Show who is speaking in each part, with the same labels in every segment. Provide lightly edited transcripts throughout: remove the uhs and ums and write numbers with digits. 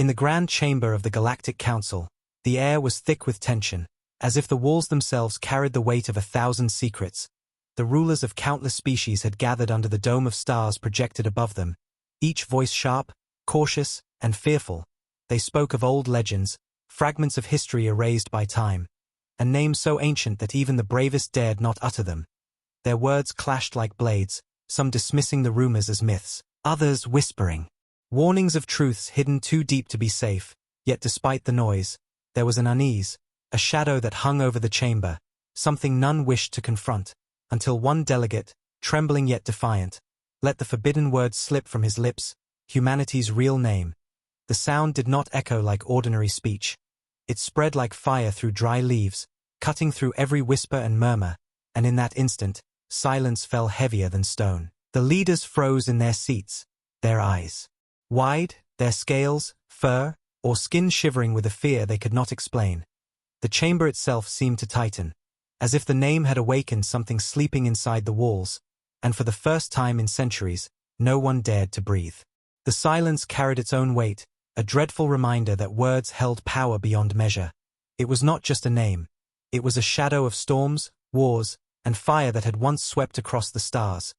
Speaker 1: In the grand chamber of the Galactic Council, the air was thick with tension, as if the walls themselves carried the weight of 1,000 secrets. The rulers of countless species had gathered under the dome of stars projected above them, each voice sharp, cautious, and fearful. They spoke of old legends, fragments of history erased by time, and names so ancient that even the bravest dared not utter them. Their words clashed like blades, some dismissing the rumors as myths, others whispering warnings of truths hidden too deep to be safe. Yet despite the noise, there was an unease, a shadow that hung over the chamber, something none wished to confront, until one delegate, trembling yet defiant, let the forbidden words slip from his lips, humanity's real name. The sound did not echo like ordinary speech. It spread like fire through dry leaves, cutting through every whisper and murmur, and in that instant, silence fell heavier than stone. The leaders froze in their seats, their eyes wide, their scales, fur, or skin shivering with a fear they could not explain. The chamber itself seemed to tighten, as if the name had awakened something sleeping inside the walls, and for the first time in centuries, no one dared to breathe. The silence carried its own weight, a dreadful reminder that words held power beyond measure. It was not just a name. It was a shadow of storms, wars, and fire that had once swept across the stars.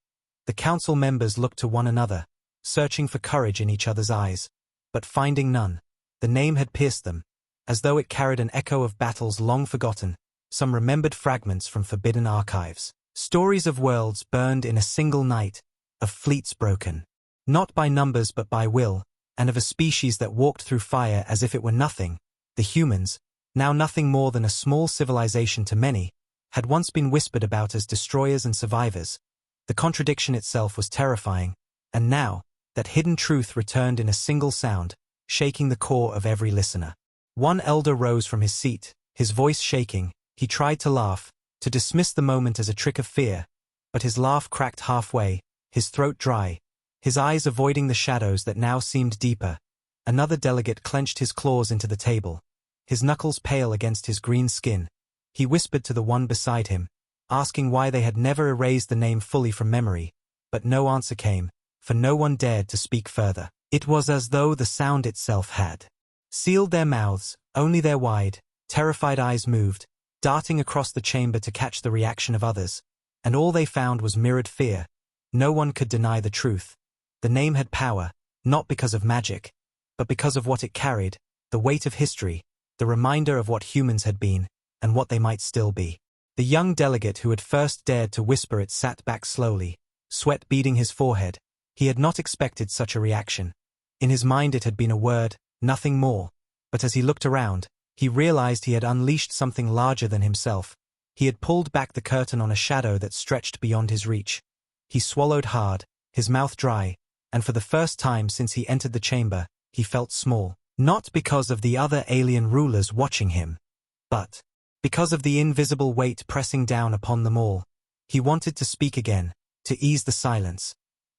Speaker 1: The council members looked to one another, searching for courage in each other's eyes, but finding none. The name had pierced them, as though it carried an echo of battles long forgotten, some remembered fragments from forbidden archives. Stories of worlds burned in a single night, of fleets broken, not by numbers but by will, and of a species that walked through fire as if it were nothing. The humans, now nothing more than a small civilization to many, had once been whispered about as destroyers and survivors. The contradiction itself was terrifying, and now, that hidden truth returned in a single sound, shaking the core of every listener. One elder rose from his seat, his voice shaking. He tried to laugh, to dismiss the moment as a trick of fear, but his laugh cracked halfway, his throat dry, his eyes avoiding the shadows that now seemed deeper. Another delegate clenched his claws into the table, his knuckles pale against his green skin. He whispered to the one beside him, asking why they had never erased the name fully from memory, but no answer came, for no one dared to speak further. It was as though the sound itself had sealed their mouths. Only their wide, terrified eyes moved, darting across the chamber to catch the reaction of others, and all they found was mirrored fear. No one could deny the truth. The name had power, not because of magic, but because of what it carried, the weight of history, the reminder of what humans had been, and what they might still be. The young delegate who had first dared to whisper it sat back slowly, sweat beading his forehead. He had not expected such a reaction. In his mind it had been a word, nothing more, but as he looked around, he realized he had unleashed something larger than himself. He had pulled back the curtain on a shadow that stretched beyond his reach. He swallowed hard, his mouth dry, and for the first time since he entered the chamber, he felt small, not because of the other alien rulers watching him, but because of the invisible weight pressing down upon them all. He wanted to speak again, to ease the silence,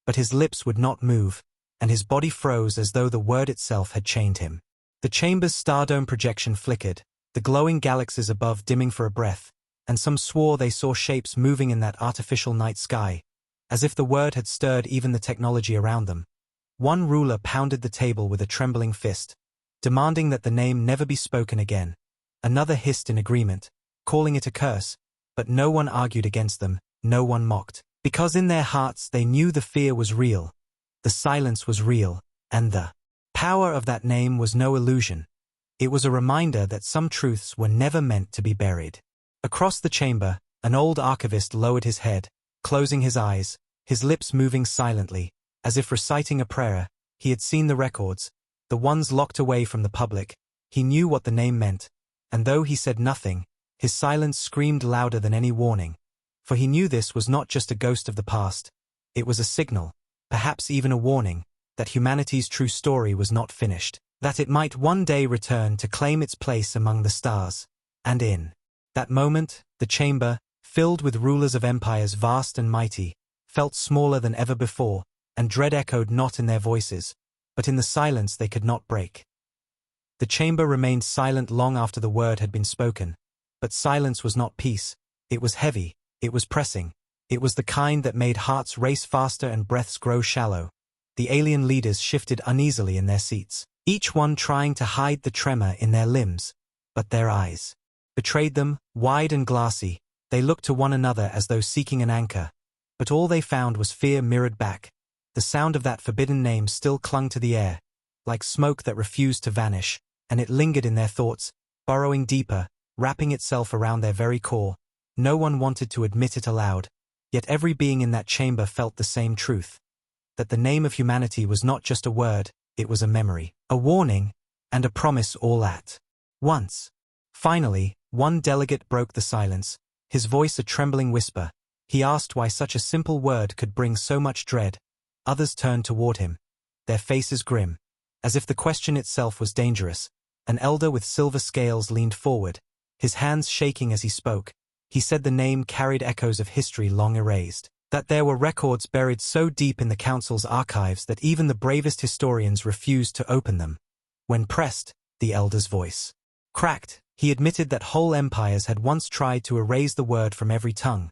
Speaker 1: but his lips would not move, and his body froze as though the word itself had chained him. The chamber's stardome projection flickered, the glowing galaxies above dimming for a breath, and some swore they saw shapes moving in that artificial night sky, as if the word had stirred even the technology around them. One ruler pounded the table with a trembling fist, demanding that the name never be spoken again. Another hissed in agreement, calling it a curse, but no one argued against them, no one mocked, because in their hearts they knew the fear was real, the silence was real, and the power of that name was no illusion. It was a reminder that some truths were never meant to be buried. Across the chamber, an old archivist lowered his head, closing his eyes, his lips moving silently, as if reciting a prayer. He had seen the records, the ones locked away from the public. He knew what the name meant, and though he said nothing, his silence screamed louder than any warning. For he knew this was not just a ghost of the past. It was a signal, perhaps even a warning, that humanity's true story was not finished, that it might one day return to claim its place among the stars. And in that moment, the chamber, filled with rulers of empires vast and mighty, felt smaller than ever before, and dread echoed not in their voices, but in the silence they could not break. The chamber remained silent long after the word had been spoken, but silence was not peace. It was heavy, it was pressing, it was the kind that made hearts race faster and breaths grow shallow. The alien leaders shifted uneasily in their seats, each one trying to hide the tremor in their limbs, but their eyes betrayed them, wide and glassy. They looked to one another as though seeking an anchor, but all they found was fear mirrored back. The sound of that forbidden name still clung to the air, like smoke that refused to vanish, and it lingered in their thoughts, burrowing deeper, wrapping itself around their very core. No one wanted to admit it aloud, yet every being in that chamber felt the same truth, that the name of humanity was not just a word, it was a memory, a warning, and a promise all at once. Finally, one delegate broke the silence, his voice a trembling whisper. He asked why such a simple word could bring so much dread. Others turned toward him, their faces grim, as if the question itself was dangerous. An elder with silver scales leaned forward, his hands shaking as he spoke. He said the name carried echoes of history long erased, that there were records buried so deep in the council's archives that even the bravest historians refused to open them. When pressed, the elder's voice cracked. He admitted that whole empires had once tried to erase the word from every tongue,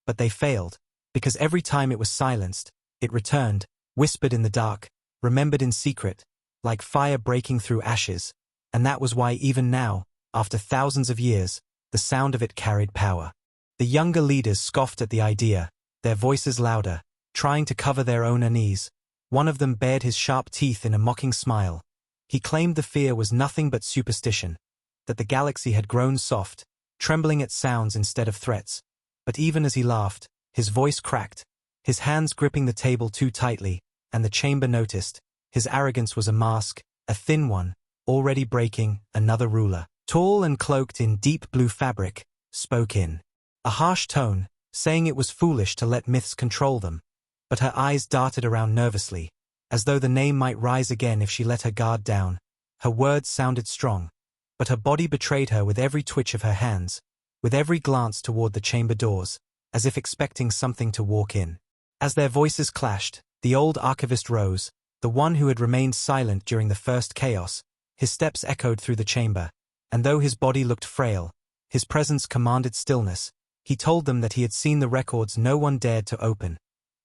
Speaker 1: but they failed, because every time it was silenced, it returned, whispered in the dark, remembered in secret, like fire breaking through ashes, and that was why even now, after thousands of years, the sound of it carried power. The younger leaders scoffed at the idea, their voices louder, trying to cover their own unease. One of them bared his sharp teeth in a mocking smile. He claimed the fear was nothing but superstition, that the galaxy had grown soft, trembling at sounds instead of threats. But even as he laughed, his voice cracked, his hands gripping the table too tightly, and the chamber noticed. His arrogance was a mask, a thin one, already breaking. Another ruler, tall and cloaked in deep blue fabric, spoke in a harsh tone, saying it was foolish to let myths control them. But her eyes darted around nervously, as though the name might rise again if she let her guard down. Her words sounded strong, but her body betrayed her with every twitch of her hands, with every glance toward the chamber doors, as if expecting something to walk in. As their voices clashed, the old archivist rose, the one who had remained silent during the first chaos. His steps echoed through the chamber, and though his body looked frail, his presence commanded stillness. He told them that he had seen the records no one dared to open.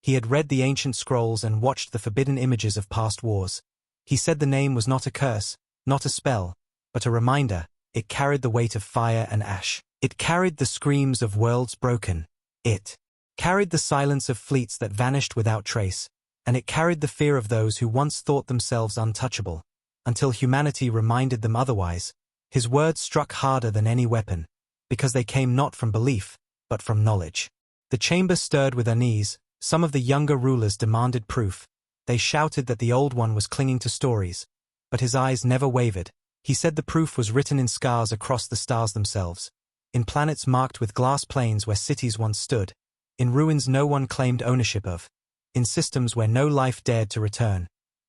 Speaker 1: He had read the ancient scrolls and watched the forbidden images of past wars. He said the name was not a curse, not a spell, but a reminder. It carried the weight of fire and ash. It carried the screams of worlds broken. It carried the silence of fleets that vanished without trace, and it carried the fear of those who once thought themselves untouchable, until humanity reminded them otherwise. His words struck harder than any weapon, because they came not from belief, but from knowledge. The chamber stirred with unease. Some of the younger rulers demanded proof. They shouted that the old one was clinging to stories, but his eyes never wavered. He said the proof was written in scars across the stars themselves, in planets marked with glass plains where cities once stood, in ruins no one claimed ownership of, in systems where no life dared to return.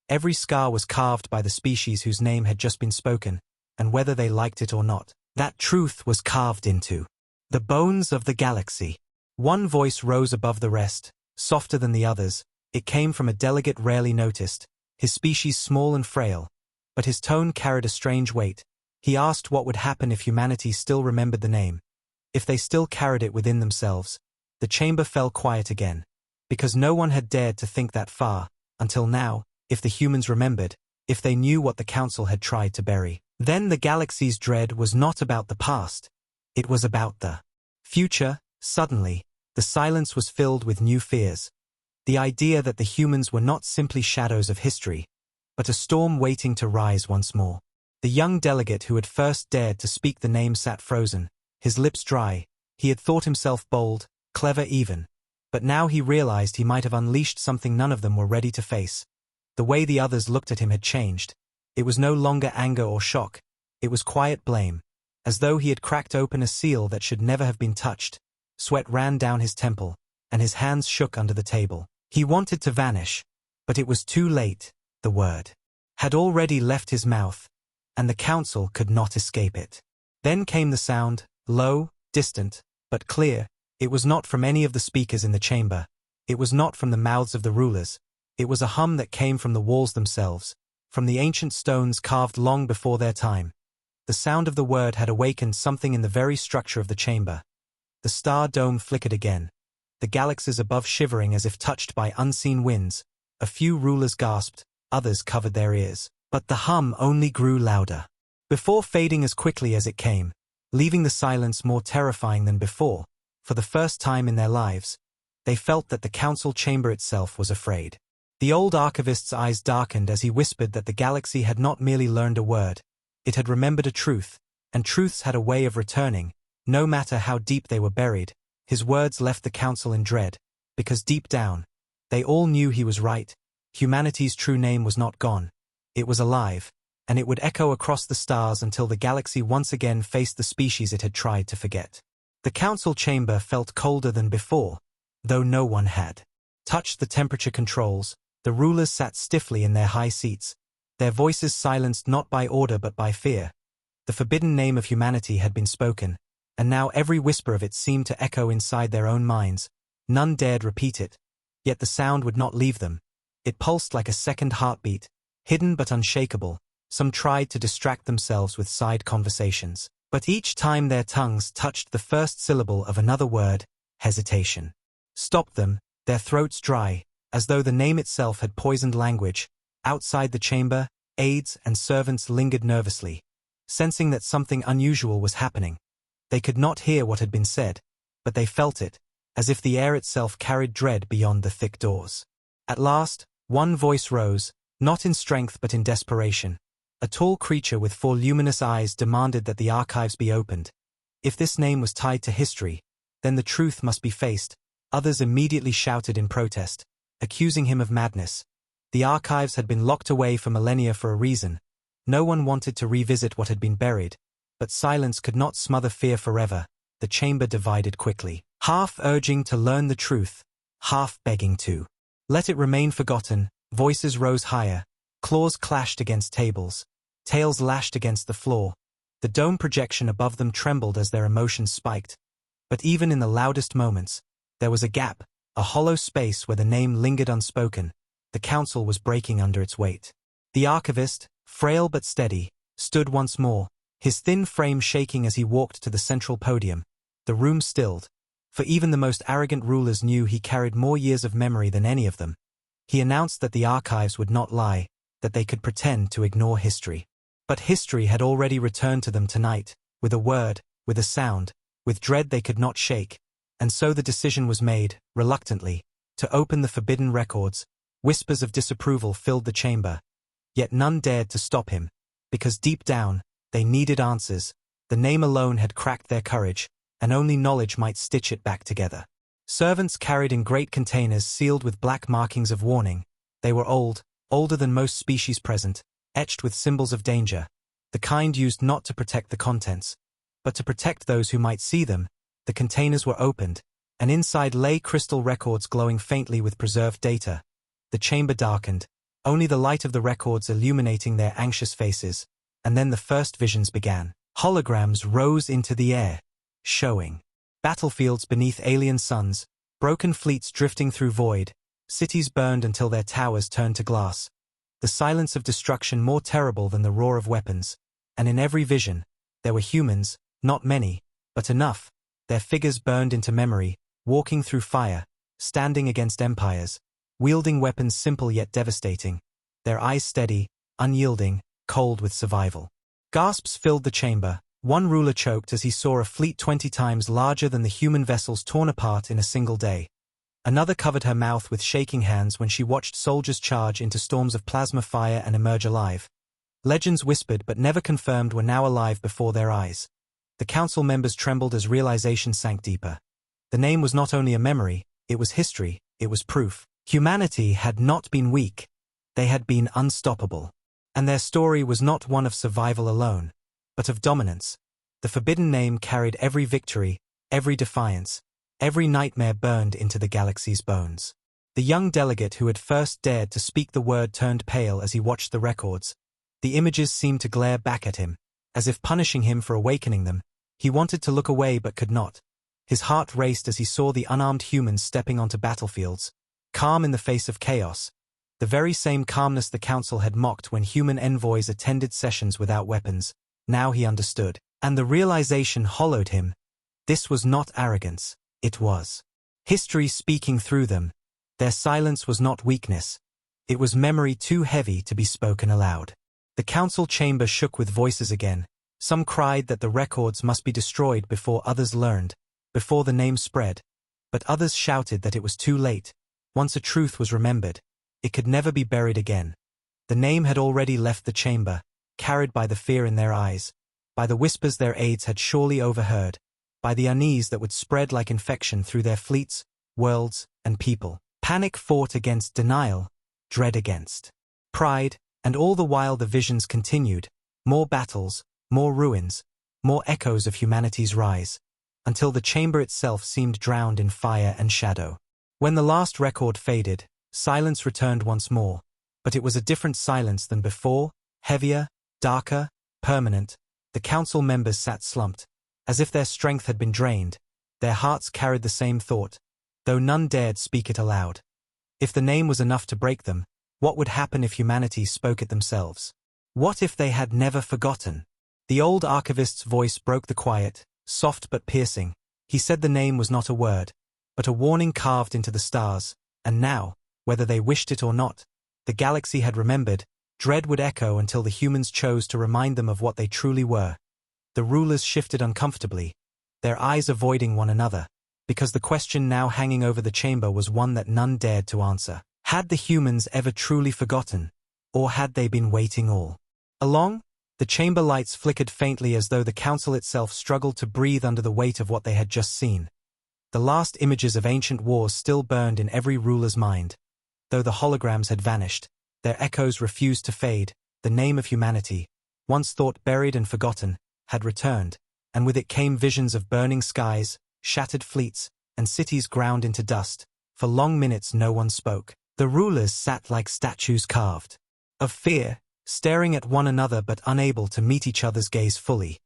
Speaker 1: Every scar was carved by the species whose name had just been spoken, and whether they liked it or not, that truth was carved into the bones of the galaxy. One voice rose above the rest, softer than the others. It came from a delegate rarely noticed, his species small and frail, but his tone carried a strange weight. He asked what would happen if humanity still remembered the name, if they still carried it within themselves. The chamber fell quiet again, because no one had dared to think that far, until now. If the humans remembered, if they knew what the council had tried to bury, then the galaxy's dread was not about the past. It was about the future. Suddenly, the silence was filled with new fears. The idea that the humans were not simply shadows of history, but a storm waiting to rise once more. The young delegate who had first dared to speak the name sat frozen, his lips dry. He had thought himself bold, clever even, but now he realized he might have unleashed something none of them were ready to face. The way the others looked at him had changed. It was no longer anger or shock. It was quiet blame, as though he had cracked open a seal that should never have been touched. Sweat ran down his temple, and his hands shook under the table. He wanted to vanish, but it was too late. The word had already left his mouth, and the council could not escape it. Then came the sound, low, distant, but clear. It was not from any of the speakers in the chamber. It was not from the mouths of the rulers. It was a hum that came from the walls themselves, from the ancient stones carved long before their time. The sound of the word had awakened something in the very structure of the chamber. The star dome flickered again, the galaxies above shivering as if touched by unseen winds. A few rulers gasped, others covered their ears. But the hum only grew louder, before fading as quickly as it came, leaving the silence more terrifying than before. For the first time in their lives, they felt that the council chamber itself was afraid. The old archivist's eyes darkened as he whispered that the galaxy had not merely learned a word, it had remembered a truth, and truths had a way of returning, no matter how deep they were buried. His words left the council in dread, because deep down, they all knew he was right. Humanity's true name was not gone. It was alive, and it would echo across the stars until the galaxy once again faced the species it had tried to forget. The council chamber felt colder than before, though no one had touched the temperature controls. The rulers sat stiffly in their high seats, their voices silenced not by order but by fear. The forbidden name of humanity had been spoken, and now every whisper of it seemed to echo inside their own minds. None dared repeat it, yet the sound would not leave them. It pulsed like a second heartbeat, hidden but unshakable. Some tried to distract themselves with side conversations, but each time their tongues touched the first syllable of another word, hesitation stopped them, their throats dry, as though the name itself had poisoned language. Outside the chamber, aides and servants lingered nervously, sensing that something unusual was happening. They could not hear what had been said, but they felt it, as if the air itself carried dread beyond the thick doors. At last, one voice rose, not in strength but in desperation. A tall creature with 4 luminous eyes demanded that the archives be opened. If this name was tied to history, then the truth must be faced. Others immediately shouted in protest, accusing him of madness. The archives had been locked away for millennia for a reason. No one wanted to revisit what had been buried, but silence could not smother fear forever. The chamber divided quickly, half urging to learn the truth, half begging to let it remain forgotten. Voices rose higher, claws clashed against tables, tails lashed against the floor. The dome projection above them trembled as their emotions spiked. But even in the loudest moments, there was a gap, a hollow space where the name lingered unspoken. The council was breaking under its weight. The archivist, frail but steady, stood once more, his thin frame shaking as he walked to the central podium. The room stilled, for even the most arrogant rulers knew he carried more years of memory than any of them. He announced that the archives would not lie, that they could pretend to ignore history. But history had already returned to them tonight, with a word, with a sound, with dread they could not shake. And so the decision was made, reluctantly, to open the forbidden records. Whispers of disapproval filled the chamber, yet none dared to stop him, because deep down, they needed answers. The name alone had cracked their courage, and only knowledge might stitch it back together. Servants carried in great containers sealed with black markings of warning. They were old, older than most species present, etched with symbols of danger, the kind used not to protect the contents, but to protect those who might see them. The containers were opened, and inside lay crystal records glowing faintly with preserved data. The chamber darkened, only the light of the records illuminating their anxious faces, and then the first visions began. Holograms rose into the air, showing battlefields beneath alien suns, broken fleets drifting through void, cities burned until their towers turned to glass. The silence of destruction more terrible than the roar of weapons, and in every vision, there were humans, not many, but enough. Their figures burned into memory, walking through fire, standing against empires, wielding weapons simple yet devastating, their eyes steady, unyielding, cold with survival. Gasps filled the chamber. One ruler choked as he saw a fleet 20 times larger than the human vessels torn apart in a single day. Another covered her mouth with shaking hands when she watched soldiers charge into storms of plasma fire and emerge alive. Legends whispered but never confirmed were now alive before their eyes. The council members trembled as realization sank deeper. The name was not only a memory, it was history, it was proof. Humanity had not been weak. They had been unstoppable. And their story was not one of survival alone, but of dominance. The forbidden name carried every victory, every defiance, every nightmare burned into the galaxy's bones. The young delegate who had first dared to speak the word turned pale as he watched the records. The images seemed to glare back at him, as if punishing him for awakening them. He wanted to look away but could not. His heart raced as he saw the unarmed humans stepping onto battlefields, calm in the face of chaos. The very same calmness the council had mocked when human envoys attended sessions without weapons. Now he understood, and the realization hollowed him. This was not arrogance, it was history speaking through them. Their silence was not weakness. It was memory too heavy to be spoken aloud. The council chamber shook with voices again. Some cried that the records must be destroyed before others learned, before the name spread. But others shouted that it was too late. Once a truth was remembered, it could never be buried again. The name had already left the chamber, carried by the fear in their eyes, by the whispers their aides had surely overheard, by the unease that would spread like infection through their fleets, worlds, and people. Panic fought against denial, dread against pride, and all the while the visions continued, more battles, more ruins, more echoes of humanity's rise, until the chamber itself seemed drowned in fire and shadow. When the last record faded, silence returned once more, but it was a different silence than before, heavier, darker, permanent. The council members sat slumped, as if their strength had been drained. Their hearts carried the same thought, though none dared speak it aloud. If the name was enough to break them, what would happen if humanity spoke it themselves? What if they had never forgotten? The old archivist's voice broke the quiet, soft but piercing. He said the name was not a word, but a warning carved into the stars, and now, whether they wished it or not, the galaxy had remembered. Dread would echo until the humans chose to remind them of what they truly were. The rulers shifted uncomfortably, their eyes avoiding one another, because the question now hanging over the chamber was one that none dared to answer. Had the humans ever truly forgotten, or had they been waiting all along? The chamber lights flickered faintly as though the council itself struggled to breathe under the weight of what they had just seen. The last images of ancient wars still burned in every ruler's mind. Though the holograms had vanished, their echoes refused to fade. The name of humanity, once thought buried and forgotten, had returned, and with it came visions of burning skies, shattered fleets, and cities ground into dust. For long minutes no one spoke. The rulers sat like statues carved of fear, staring at one another but unable to meet each other's gaze fully.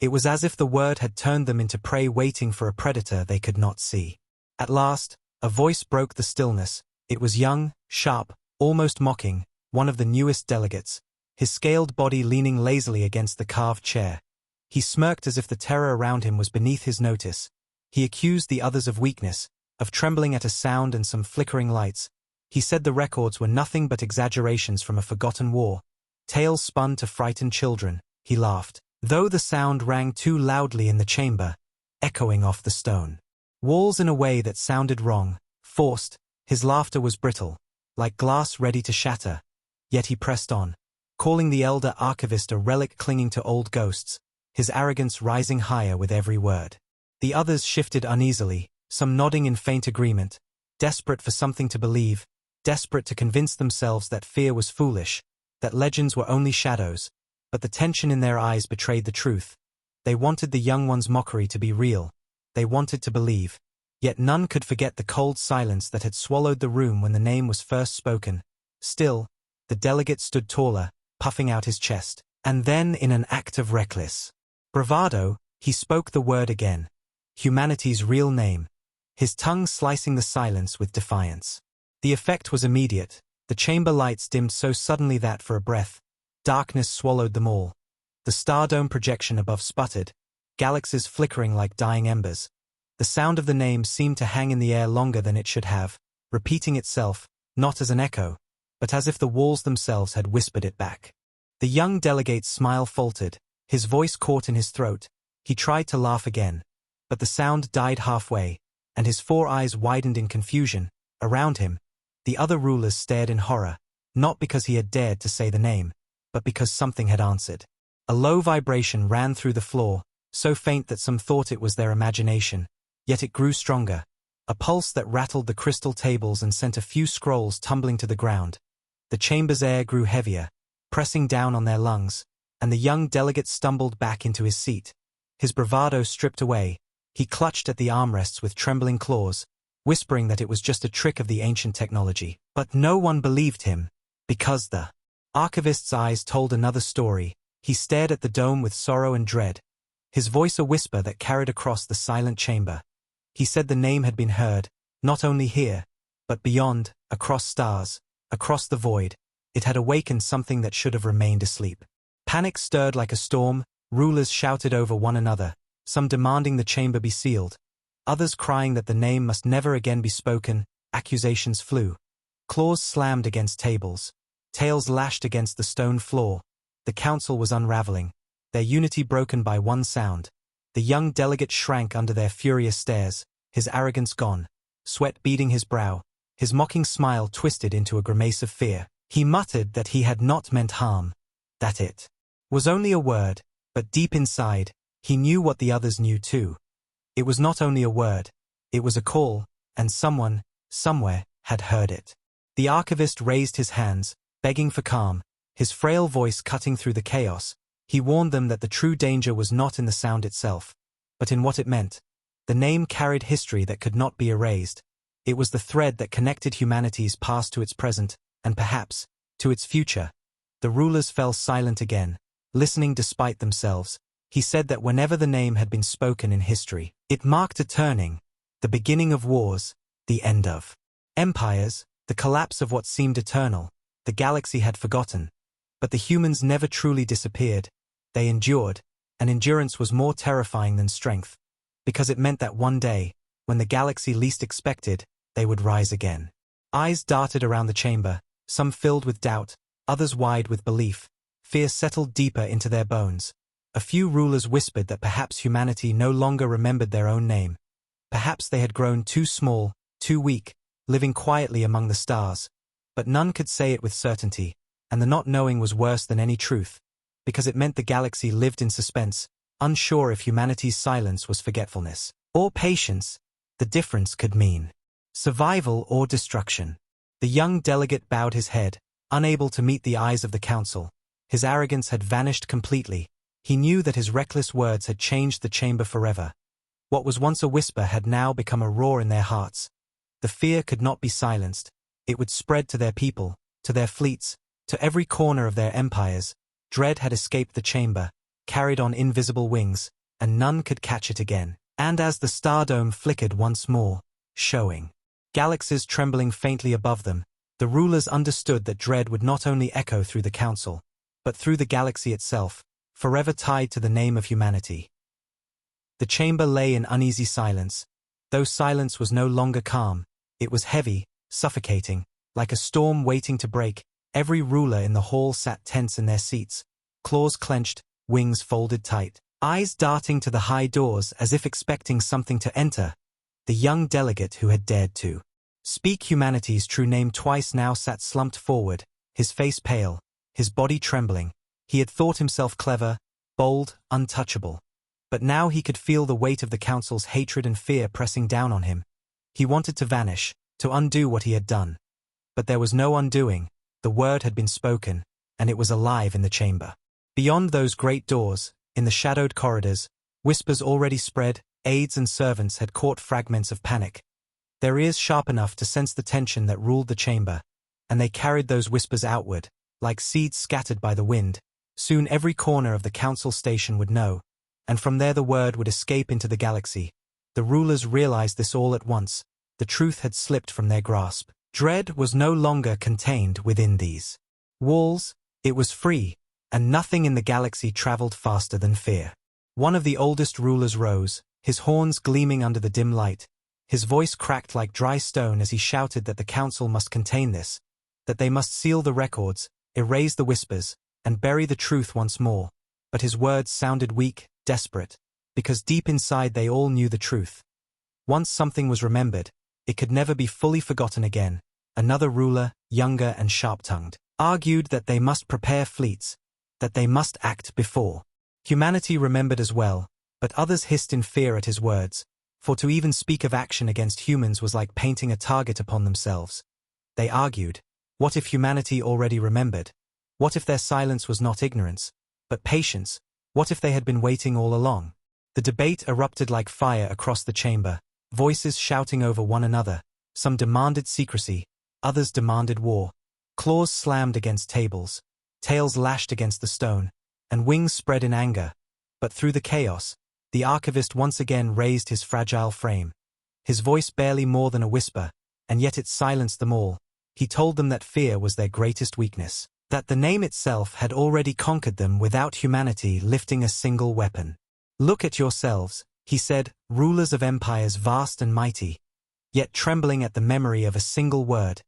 Speaker 1: It was as if the word had turned them into prey waiting for a predator they could not see. At last, a voice broke the stillness. It was young, sharp, almost mocking, one of the newest delegates, his scaled body leaning lazily against the carved chair. He smirked as if the terror around him was beneath his notice. He accused the others of weakness, of trembling at a sound and some flickering lights. He said the records were nothing but exaggerations from a forgotten war, tales spun to frighten children. He laughed, though the sound rang too loudly in the chamber, echoing off the stone walls in a way that sounded wrong, forced. His laughter was brittle, like glass ready to shatter. Yet he pressed on, calling the elder archivist a relic clinging to old ghosts, his arrogance rising higher with every word. The others shifted uneasily, some nodding in faint agreement, desperate for something to believe, desperate to convince themselves that fear was foolish, that legends were only shadows, but the tension in their eyes betrayed the truth. They wanted the young one's mockery to be real. They wanted to believe. Yet none could forget the cold silence that had swallowed the room when the name was first spoken. Still, the delegate stood taller, puffing out his chest. And then, in an act of reckless bravado, he spoke the word again. Humanity's real name. His tongue slicing the silence with defiance. The effect was immediate. The chamber lights dimmed so suddenly that for a breath, darkness swallowed them all. The stardome projection above sputtered, galaxies flickering like dying embers. The sound of the name seemed to hang in the air longer than it should have, repeating itself, not as an echo, but as if the walls themselves had whispered it back. The young delegate's smile faltered, his voice caught in his throat. He tried to laugh again, but the sound died halfway, and his four eyes widened in confusion. Around him, the other rulers stared in horror, not because he had dared to say the name, but because something had answered. A low vibration ran through the floor, so faint that some thought it was their imagination, yet it grew stronger, a pulse that rattled the crystal tables and sent a few scrolls tumbling to the ground. The chamber's air grew heavier, pressing down on their lungs, and the young delegate stumbled back into his seat. His bravado stripped away, he clutched at the armrests with trembling claws, whispering that it was just a trick of the ancient technology. But no one believed him, because the archivist's eyes told another story. He stared at the dome with sorrow and dread, his voice a whisper that carried across the silent chamber. He said the name had been heard, not only here, but beyond, across stars, across the void. It had awakened something that should have remained asleep. Panic stirred like a storm, rulers shouted over one another, some demanding the chamber be sealed, others crying that the name must never again be spoken. Accusations flew. Claws slammed against tables. Tails lashed against the stone floor. The council was unraveling, their unity broken by one sound. The young delegate shrank under their furious stares, his arrogance gone, sweat beading his brow, his mocking smile twisted into a grimace of fear. He muttered that he had not meant harm, that it was only a word, but deep inside, he knew what the others knew too. It was not only a word, it was a call, and someone, somewhere, had heard it. The archivist raised his hands, begging for calm, his frail voice cutting through the chaos. He warned them that the true danger was not in the sound itself, but in what it meant. The name carried history that could not be erased. It was the thread that connected humanity's past to its present, and perhaps, to its future. The rulers fell silent again, listening despite themselves. He said that whenever the name had been spoken in history, it marked a turning, the beginning of wars, the end of empires, the collapse of what seemed eternal. The galaxy had forgotten. But the humans never truly disappeared. They endured, and endurance was more terrifying than strength, because it meant that one day, when the galaxy least expected, they would rise again. Eyes darted around the chamber, some filled with doubt, others wide with belief. Fear settled deeper into their bones. A few rulers whispered that perhaps humanity no longer remembered their own name. Perhaps they had grown too small, too weak, living quietly among the stars. But none could say it with certainty, and the not knowing was worse than any truth, because it meant the galaxy lived in suspense, unsure if humanity's silence was forgetfulness or patience. The difference could mean survival or destruction. The young delegate bowed his head, unable to meet the eyes of the council. His arrogance had vanished completely. He knew that his reckless words had changed the chamber forever. What was once a whisper had now become a roar in their hearts. The fear could not be silenced. It would spread to their people, to their fleets, to every corner of their empires. Dread had escaped the chamber, carried on invisible wings, and none could catch it again. And as the stardome flickered once more, showing galaxies trembling faintly above them, the rulers understood that dread would not only echo through the council, but through the galaxy itself, forever tied to the name of humanity. The chamber lay in uneasy silence. Though silence was no longer calm, it was heavy, suffocating, like a storm waiting to break. Every ruler in the hall sat tense in their seats, claws clenched, wings folded tight, eyes darting to the high doors as if expecting something to enter. The young delegate who had dared to speak humanity's true name twice now sat slumped forward, his face pale, his body trembling. He had thought himself clever, bold, untouchable. But now he could feel the weight of the council's hatred and fear pressing down on him. He wanted to vanish, to undo what he had done. But there was no undoing. The word had been spoken, and it was alive in the chamber. Beyond those great doors, in the shadowed corridors, whispers already spread. Aides and servants had caught fragments of panic, their ears sharp enough to sense the tension that ruled the chamber, and they carried those whispers outward, like seeds scattered by the wind. Soon every corner of the council station would know, and from there the word would escape into the galaxy. The rulers realized this all at once. The truth had slipped from their grasp. Dread was no longer contained within these walls. It was free, and nothing in the galaxy traveled faster than fear. One of the oldest rulers rose, his horns gleaming under the dim light. His voice cracked like dry stone as he shouted that the council must contain this, that they must seal the records, erase the whispers, and bury the truth once more. But his words sounded weak, desperate, because deep inside they all knew the truth. Once something was remembered, it could never be fully forgotten again. Another ruler, younger and sharp-tongued, argued that they must prepare fleets, that they must act before. Humanity remembered as well, but others hissed in fear at his words, for to even speak of action against humans was like painting a target upon themselves. They argued, what if humanity already remembered? What if their silence was not ignorance, but patience? What if they had been waiting all along? The debate erupted like fire across the chamber, voices shouting over one another. Some demanded secrecy, others demanded war. Claws slammed against tables, tails lashed against the stone, and wings spread in anger. But through the chaos, the archivist once again raised his fragile frame. His voice barely more than a whisper, and yet it silenced them all. He told them that fear was their greatest weakness, that the name itself had already conquered them without humanity lifting a single weapon. Look at yourselves, he said, rulers of empires vast and mighty, yet trembling at the memory of a single word.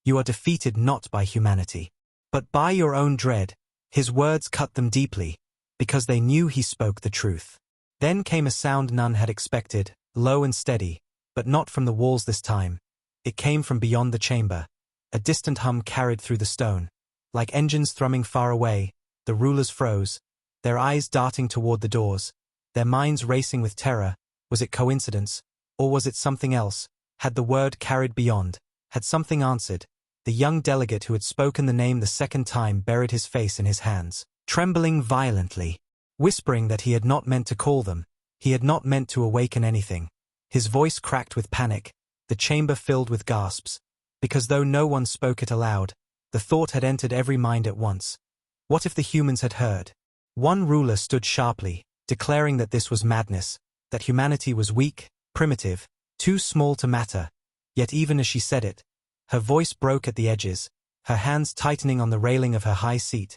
Speaker 1: You are defeated not by humanity, but by your own dread. His words cut them deeply, because they knew he spoke the truth. Then came a sound none had expected, low and steady, but not from the walls this time. It came from beyond the chamber. A distant hum carried through the stone. Like engines thrumming far away, the rulers froze, their eyes darting toward the doors, their minds racing with terror. Was it coincidence, or was it something else? Had the word carried beyond? Had something answered? The young delegate who had spoken the name the second time buried his face in his hands, trembling violently, whispering that he had not meant to call them, he had not meant to awaken anything. His voice cracked with panic, the chamber filled with gasps, because though no one spoke it aloud, the thought had entered every mind at once. What if the humans had heard? One ruler stood sharply, declaring that this was madness, that humanity was weak, primitive, too small to matter. Yet even as she said it, her voice broke at the edges, her hands tightening on the railing of her high seat.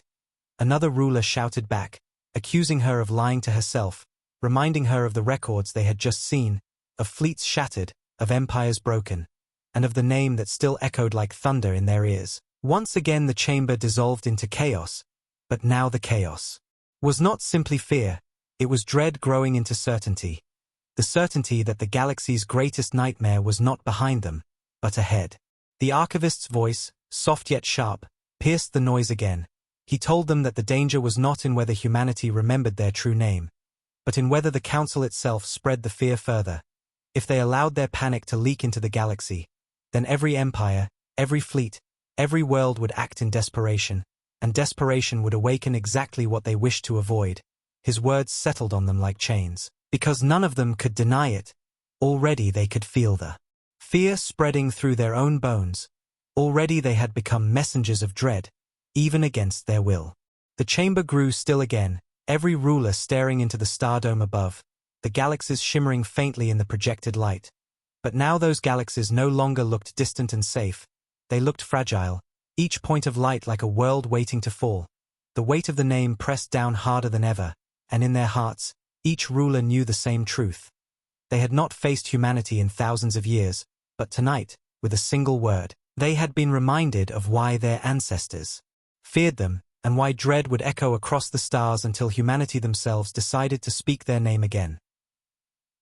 Speaker 1: Another ruler shouted back, accusing her of lying to herself, reminding her of the records they had just seen, of fleets shattered, of empires broken, and of the name that still echoed like thunder in their ears. Once again the chamber dissolved into chaos, but now the chaos was not simply fear, it was dread growing into certainty. The certainty that the galaxy's greatest nightmare was not behind them, but ahead. The archivist's voice, soft yet sharp, pierced the noise again. He told them that the danger was not in whether humanity remembered their true name, but in whether the council itself spread the fear further. If they allowed their panic to leak into the galaxy, then every empire, every fleet, every world would act in desperation, and desperation would awaken exactly what they wished to avoid. His words settled on them like chains, because none of them could deny it. Already they could feel the fear spreading through their own bones. Already they had become messengers of dread, even against their will. The chamber grew still again, every ruler staring into the stardome above, the galaxies shimmering faintly in the projected light. But now those galaxies no longer looked distant and safe. They looked fragile, each point of light like a world waiting to fall. The weight of the name pressed down harder than ever, and in their hearts, each ruler knew the same truth. They had not faced humanity in thousands of years, but tonight, with a single word, they had been reminded of why their ancestors feared them, and why dread would echo across the stars until humanity themselves decided to speak their name again.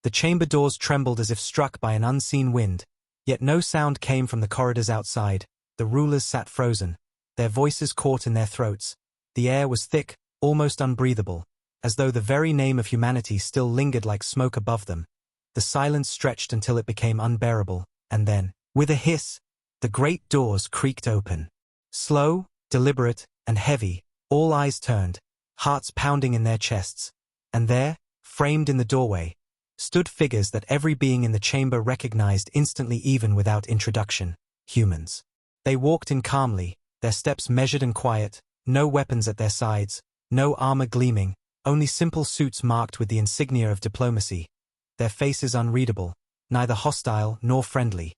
Speaker 1: The chamber doors trembled as if struck by an unseen wind, yet no sound came from the corridors outside. The rulers sat frozen, their voices caught in their throats. The air was thick, almost unbreathable, as though the very name of humanity still lingered like smoke above them. The silence stretched until it became unbearable, and then, with a hiss, the great doors creaked open. Slow, deliberate, and heavy, all eyes turned, hearts pounding in their chests. And there, framed in the doorway, stood figures that every being in the chamber recognized instantly even without introduction: humans. They walked in calmly, their steps measured and quiet, no weapons at their sides, no armor gleaming, only simple suits marked with the insignia of diplomacy. Their faces unreadable, neither hostile nor friendly.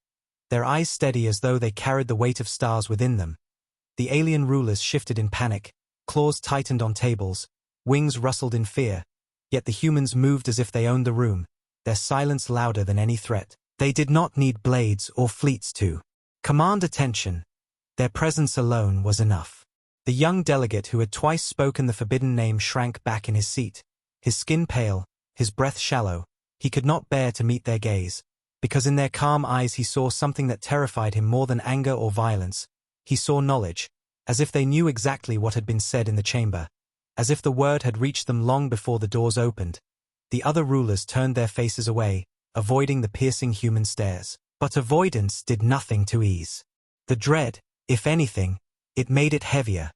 Speaker 1: Their eyes steady as though they carried the weight of stars within them. The alien rulers shifted in panic, claws tightened on tables, wings rustled in fear, yet the humans moved as if they owned the room, their silence louder than any threat. They did not need blades or fleets to command attention. Their presence alone was enough. The young delegate who had twice spoken the forbidden name shrank back in his seat, his skin pale, his breath shallow. He could not bear to meet their gaze, because in their calm eyes he saw something that terrified him more than anger or violence. He saw knowledge, as if they knew exactly what had been said in the chamber, as if the word had reached them long before the doors opened. The other rulers turned their faces away, avoiding the piercing human stares. But avoidance did nothing to ease the dread. If anything, it made it heavier,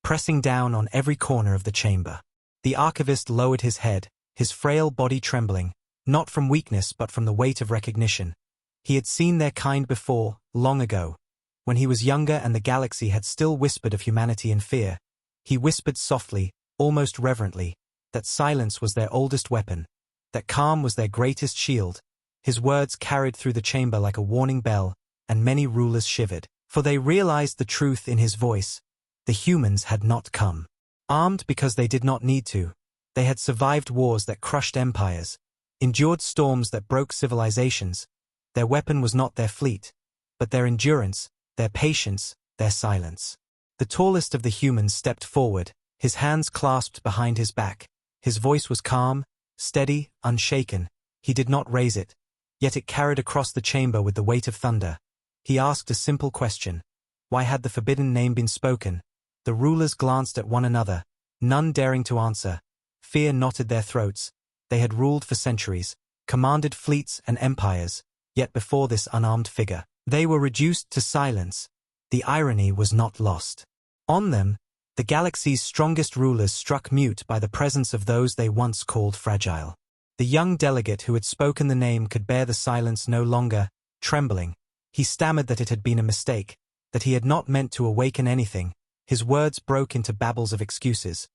Speaker 1: pressing down on every corner of the chamber. The archivist lowered his head, his frail body trembling, not from weakness but from the weight of recognition. He had seen their kind before, long ago, when he was younger and the galaxy had still whispered of humanity in fear. He whispered softly, almost reverently, that silence was their oldest weapon, that calm was their greatest shield. His words carried through the chamber like a warning bell, and many rulers shivered, for they realized the truth in his voice. The humans had not come armed because they did not need to. They had survived wars that crushed empires, endured storms that broke civilizations. Their weapon was not their fleet, but their endurance, their patience, their silence. The tallest of the humans stepped forward, his hands clasped behind his back. His voice was calm, steady, unshaken. He did not raise it, yet it carried across the chamber with the weight of thunder. He asked a simple question. Why had the forbidden name been spoken? The rulers glanced at one another, none daring to answer. Fear knotted their throats. They had ruled for centuries, commanded fleets and empires, yet before this unarmed figure, they were reduced to silence. The irony was not lost. On them, the galaxy's strongest rulers struck mute by the presence of those they once called fragile. The young delegate who had spoken the name could bear the silence no longer, trembling. He stammered that it had been a mistake, that he had not meant to awaken anything. His words broke into babbles of excuses.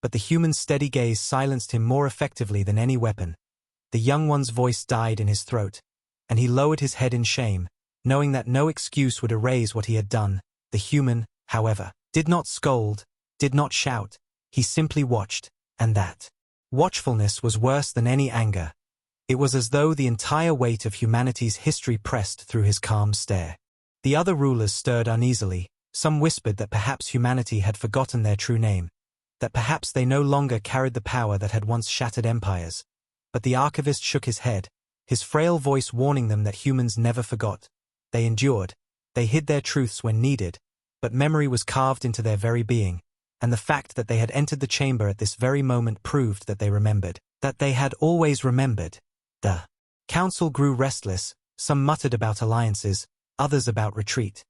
Speaker 1: But the human's steady gaze silenced him more effectively than any weapon. The young one's voice died in his throat, and he lowered his head in shame, knowing that no excuse would erase what he had done. The human, however, did not scold, did not shout. He simply watched, and that watchfulness was worse than any anger. It was as though the entire weight of humanity's history pressed through his calm stare. The other rulers stirred uneasily. Some whispered that perhaps humanity had forgotten their true name, that perhaps they no longer carried the power that had once shattered empires. But the archivist shook his head, his frail voice warning them that humans never forgot. They endured. They hid their truths when needed, but memory was carved into their very being, and the fact that they had entered the chamber at this very moment proved that they remembered, that they had always remembered. The council grew restless. Some muttered about alliances, others about retreat.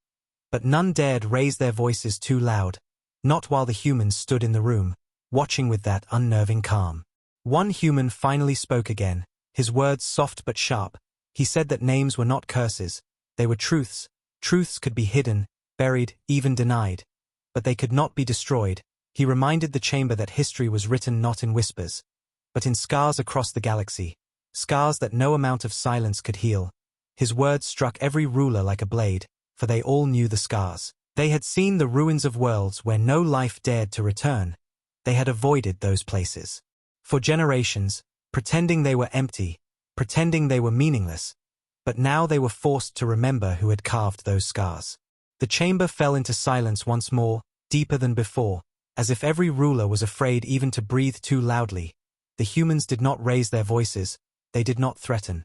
Speaker 1: But none dared raise their voices too loud, not while the humans stood in the room, watching with that unnerving calm. One human finally spoke again, his words soft but sharp. He said that names were not curses, they were truths. Truths could be hidden, buried, even denied. But they could not be destroyed. He reminded the chamber that history was written not in whispers, but in scars across the galaxy, scars that no amount of silence could heal. His words struck every ruler like a blade, for they all knew the scars. They had seen the ruins of worlds where no life dared to return. They had avoided those places for generations, pretending they were empty, pretending they were meaningless. But now they were forced to remember who had carved those scars. The chamber fell into silence once more, deeper than before, as if every ruler was afraid even to breathe too loudly. The humans did not raise their voices, they did not threaten.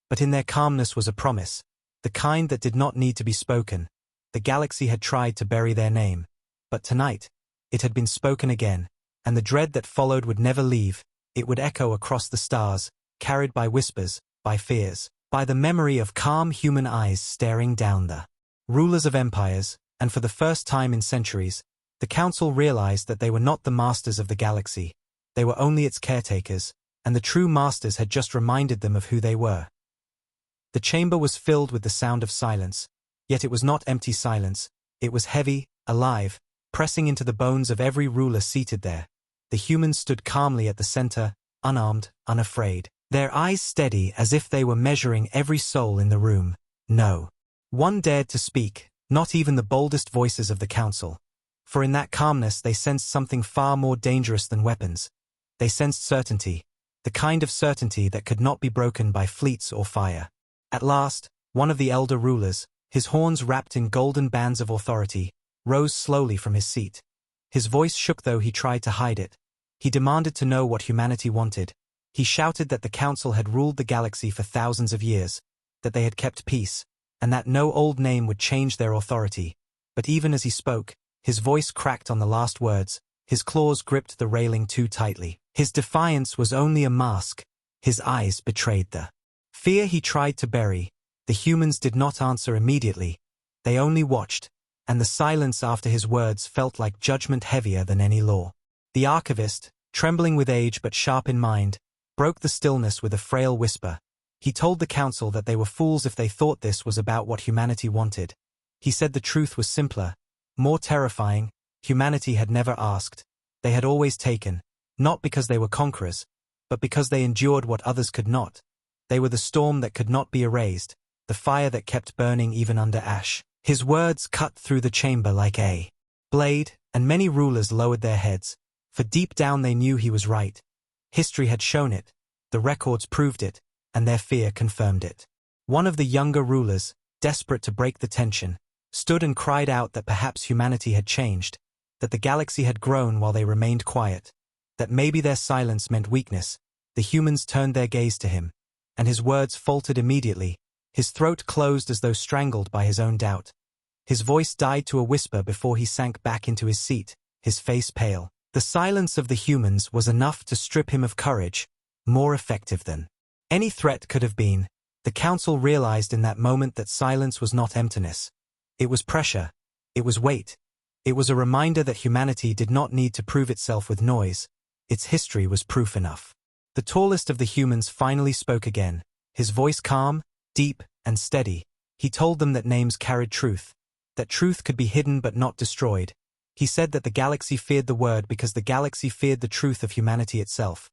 Speaker 1: But in their calmness was a promise, the kind that did not need to be spoken. The galaxy had tried to bury their name, but tonight, it had been spoken again, and the dread that followed would never leave. It would echo across the stars, carried by whispers, by fears, by the memory of calm human eyes staring down the rulers of empires. And for the first time in centuries, the council realized that they were not the masters of the galaxy. They were only its caretakers, and the true masters had just reminded them of who they were. The chamber was filled with the sound of silence, yet it was not empty silence. It was heavy, alive, pressing into the bones of every ruler seated there. The humans stood calmly at the center, unarmed, unafraid, their eyes steady as if they were measuring every soul in the room. No one dared to speak, not even the boldest voices of the council. For in that calmness they sensed something far more dangerous than weapons. They sensed certainty, the kind of certainty that could not be broken by fleets or fire. At last, one of the elder rulers, his horns wrapped in golden bands of authority, rose slowly from his seat. His voice shook though he tried to hide it. He demanded to know what humanity wanted. He shouted that the council had ruled the galaxy for thousands of years, that they had kept peace, and that no old name would change their authority. But even as he spoke, his voice cracked on the last words. His claws gripped the railing too tightly. His defiance was only a mask. His eyes betrayed the fear he tried to bury. The humans did not answer immediately. They only watched, and the silence after his words felt like judgment heavier than any law. The archivist, trembling with age but sharp in mind, broke the stillness with a frail whisper. He told the council that they were fools if they thought this was about what humanity wanted. He said the truth was simpler, more terrifying. Humanity had never asked. They had always taken, not because they were conquerors, but because they endured what others could not. They were the storm that could not be erased, the fire that kept burning even under ash. His words cut through the chamber like a blade, and many rulers lowered their heads, for deep down they knew he was right. History had shown it, the records proved it, and their fear confirmed it. One of the younger rulers, desperate to break the tension, stood and cried out that perhaps humanity had changed, that the galaxy had grown while they remained quiet, that maybe their silence meant weakness. The humans turned their gaze to him, and his words faltered immediately. His throat closed as though strangled by his own doubt. His voice died to a whisper before he sank back into his seat, his face pale. The silence of the humans was enough to strip him of courage, more effective than any threat could have been. The council realized in that moment that silence was not emptiness. It was pressure. It was weight. It was a reminder that humanity did not need to prove itself with noise. Its history was proof enough. The tallest of the humans finally spoke again, his voice calm, deep, and steady. He told them that names carried truth, that truth could be hidden but not destroyed. He said that the galaxy feared the word because the galaxy feared the truth of humanity itself.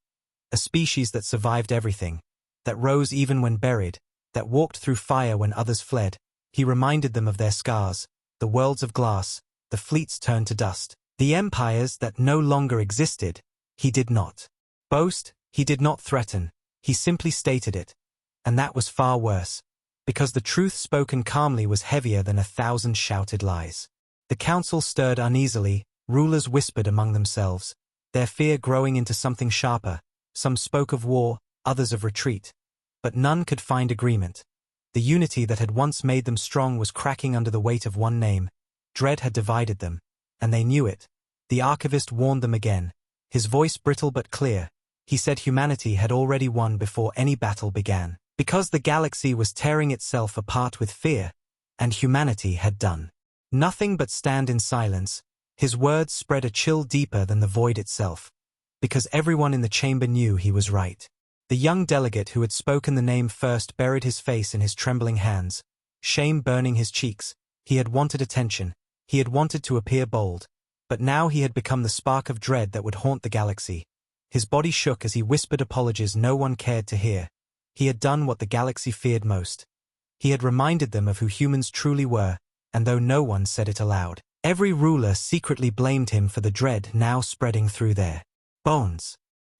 Speaker 1: A species that survived everything, that rose even when buried, that walked through fire when others fled. He reminded them of their scars, the worlds of glass, the fleets turned to dust, the empires that no longer existed. He did not boast, he did not threaten, he simply stated it. And that was far worse, because the truth spoken calmly was heavier than 1,000 shouted lies. The council stirred uneasily, rulers whispered among themselves, their fear growing into something sharper. Some spoke of war, others of retreat. But none could find agreement. The unity that had once made them strong was cracking under the weight of one name. Dread had divided them, and they knew it. The archivist warned them again, his voice brittle but clear. He said humanity had already won before any battle began, because the galaxy was tearing itself apart with fear, and humanity had done nothing but stand in silence. His words spread a chill deeper than the void itself, because everyone in the chamber knew he was right. The young delegate who had spoken the name first buried his face in his trembling hands, shame burning his cheeks. He had wanted attention, he had wanted to appear bold, but now he had become the spark of dread that would haunt the galaxy. His body shook as he whispered apologies no one cared to hear. He had done what the galaxy feared most. He had reminded them of who humans truly were, and though no one said it aloud, every ruler secretly blamed him for the dread now spreading through their bones.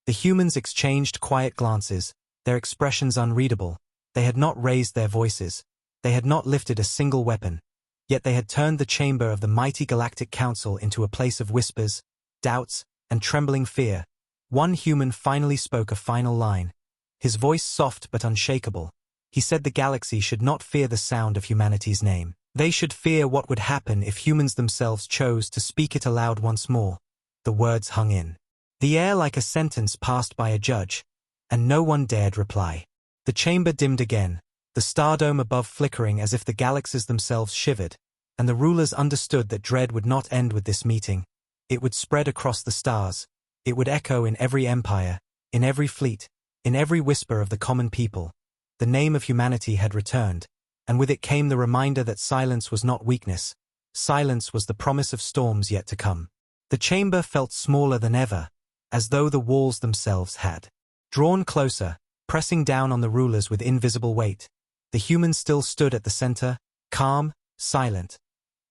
Speaker 1: The humans exchanged quiet glances, their expressions unreadable. They had not raised their voices. They had not lifted a single weapon. Yet they had turned the chamber of the mighty Galactic Council into a place of whispers, doubts, and trembling fear. One human finally spoke a final line. His voice soft but unshakable. He said the galaxy should not fear the sound of humanity's name. They should fear what would happen if humans themselves chose to speak it aloud once more. The words hung in the air like a sentence passed by a judge, and no one dared reply. The chamber dimmed again, the stardome above flickering as if the galaxies themselves shivered, and the rulers understood that dread would not end with this meeting. It would spread across the stars. It would echo in every empire, in every fleet, in every whisper of the common people. The name of humanity had returned, and with it came the reminder that silence was not weakness. Silence was the promise of storms yet to come. The chamber felt smaller than ever, as though the walls themselves had drawn closer, pressing down on the rulers with invisible weight. The humans still stood at the center, calm, silent,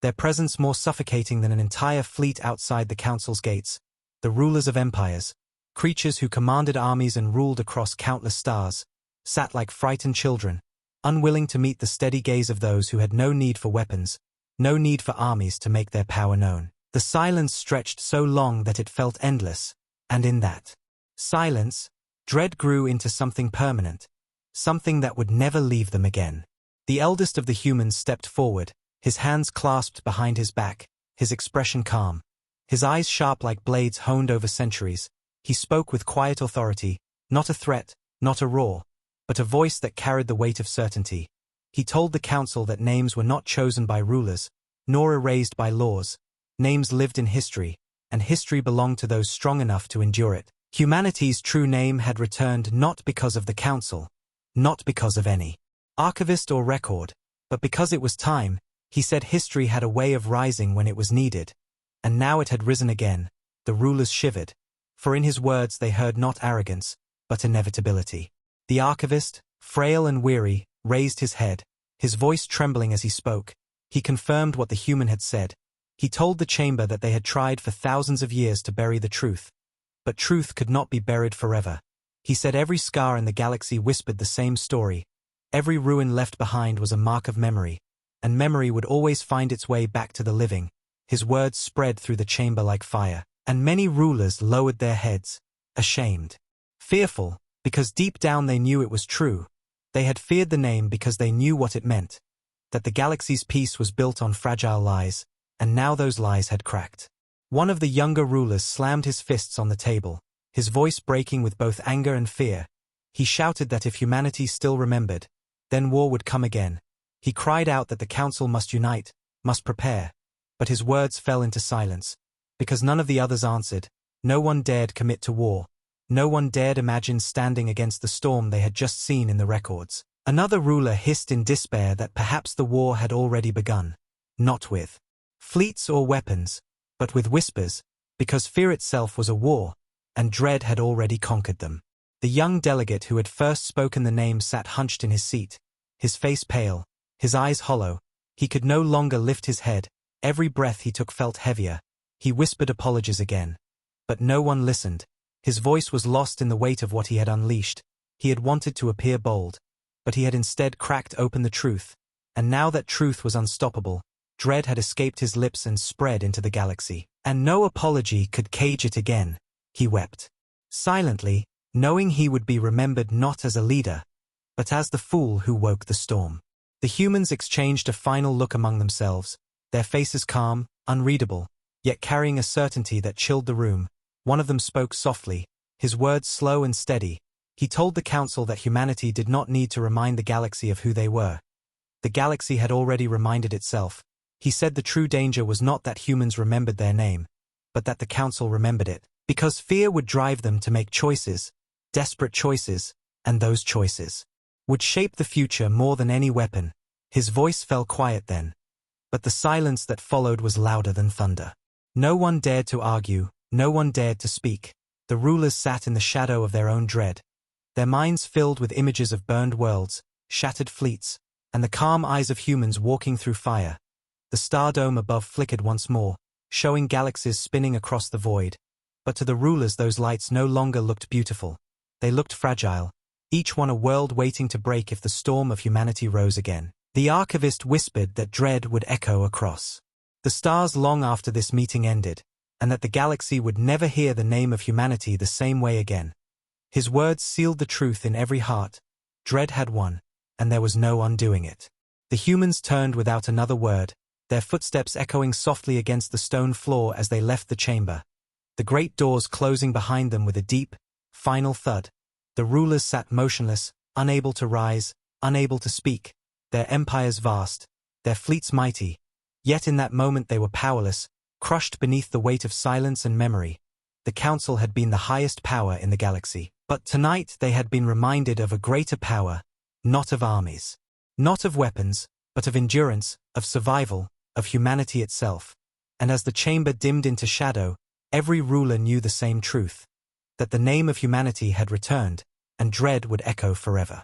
Speaker 1: their presence more suffocating than an entire fleet outside the council's gates. The rulers of empires, creatures who commanded armies and ruled across countless stars, sat like frightened children, unwilling to meet the steady gaze of those who had no need for weapons, no need for armies to make their power known. The silence stretched so long that it felt endless, and in that silence, dread grew into something permanent, something that would never leave them again. The eldest of the humans stepped forward, his hands clasped behind his back, his expression calm, his eyes sharp like blades honed over centuries. He spoke with quiet authority, not a threat, not a roar, but a voice that carried the weight of certainty. He told the council that names were not chosen by rulers, nor erased by laws. Names lived in history, and history belonged to those strong enough to endure it. Humanity's true name had returned not because of the council, not because of any archivist or record, but because it was time. He said history had a way of rising when it was needed, and now it had risen again. The rulers shivered, for in his words they heard not arrogance, but inevitability. The archivist, frail and weary, raised his head, his voice trembling as he spoke. He confirmed what the human had said. He told the chamber that they had tried for thousands of years to bury the truth, but truth could not be buried forever. He said every scar in the galaxy whispered the same story. Every ruin left behind was a mark of memory, and memory would always find its way back to the living. His words spread through the chamber like fire, and many rulers lowered their heads, ashamed. Fearful, because deep down they knew it was true. They had feared the name because they knew what it meant, that the galaxy's peace was built on fragile lies, and now those lies had cracked. One of the younger rulers slammed his fists on the table, his voice breaking with both anger and fear. He shouted that if humanity still remembered, then war would come again. He cried out that the council must unite, must prepare. But his words fell into silence. Because none of the others answered, no one dared commit to war. No one dared imagine standing against the storm they had just seen in the records. Another ruler hissed in despair that perhaps the war had already begun. Not with fleets or weapons, but with whispers, because fear itself was a war, and dread had already conquered them. The young delegate who had first spoken the name sat hunched in his seat, his face pale, his eyes hollow. He could no longer lift his head. Every breath he took felt heavier. He whispered apologies again. But no one listened. His voice was lost in the weight of what he had unleashed. He had wanted to appear bold, but he had instead cracked open the truth. And now that truth was unstoppable, dread had escaped his lips and spread into the galaxy. And no apology could cage it again. He wept. Silently, knowing he would be remembered not as a leader, but as the fool who woke the storm. The humans exchanged a final look among themselves, their faces calm, unreadable, yet carrying a certainty that chilled the room. One of them spoke softly, his words slow and steady. He told the council that humanity did not need to remind the galaxy of who they were. The galaxy had already reminded itself. He said the true danger was not that humans remembered their name, but that the council remembered it, because fear would drive them to make choices, desperate choices, and those choices would shape the future more than any weapon. His voice fell quiet then, but the silence that followed was louder than thunder. No one dared to argue, no one dared to speak. The rulers sat in the shadow of their own dread, their minds filled with images of burned worlds, shattered fleets, and the calm eyes of humans walking through fire. The star dome above flickered once more, showing galaxies spinning across the void. But to the rulers those lights no longer looked beautiful. They looked fragile, each one a world waiting to break if the storm of humanity rose again. The archivist whispered that dread would echo across the stars long after this meeting ended, and that the galaxy would never hear the name of humanity the same way again. His words sealed the truth in every heart. Dread had won, and there was no undoing it. The humans turned without another word, their footsteps echoing softly against the stone floor as they left the chamber. The great doors closing behind them with a deep, final thud. The rulers sat motionless, unable to rise, unable to speak, their empires vast, their fleets mighty. Yet in that moment they were powerless, crushed beneath the weight of silence and memory. The council had been the highest power in the galaxy, but tonight they had been reminded of a greater power, not of armies, not of weapons, but of endurance, of survival, of humanity itself. And as the chamber dimmed into shadow, every ruler knew the same truth, that the name of humanity had returned, and dread would echo forever.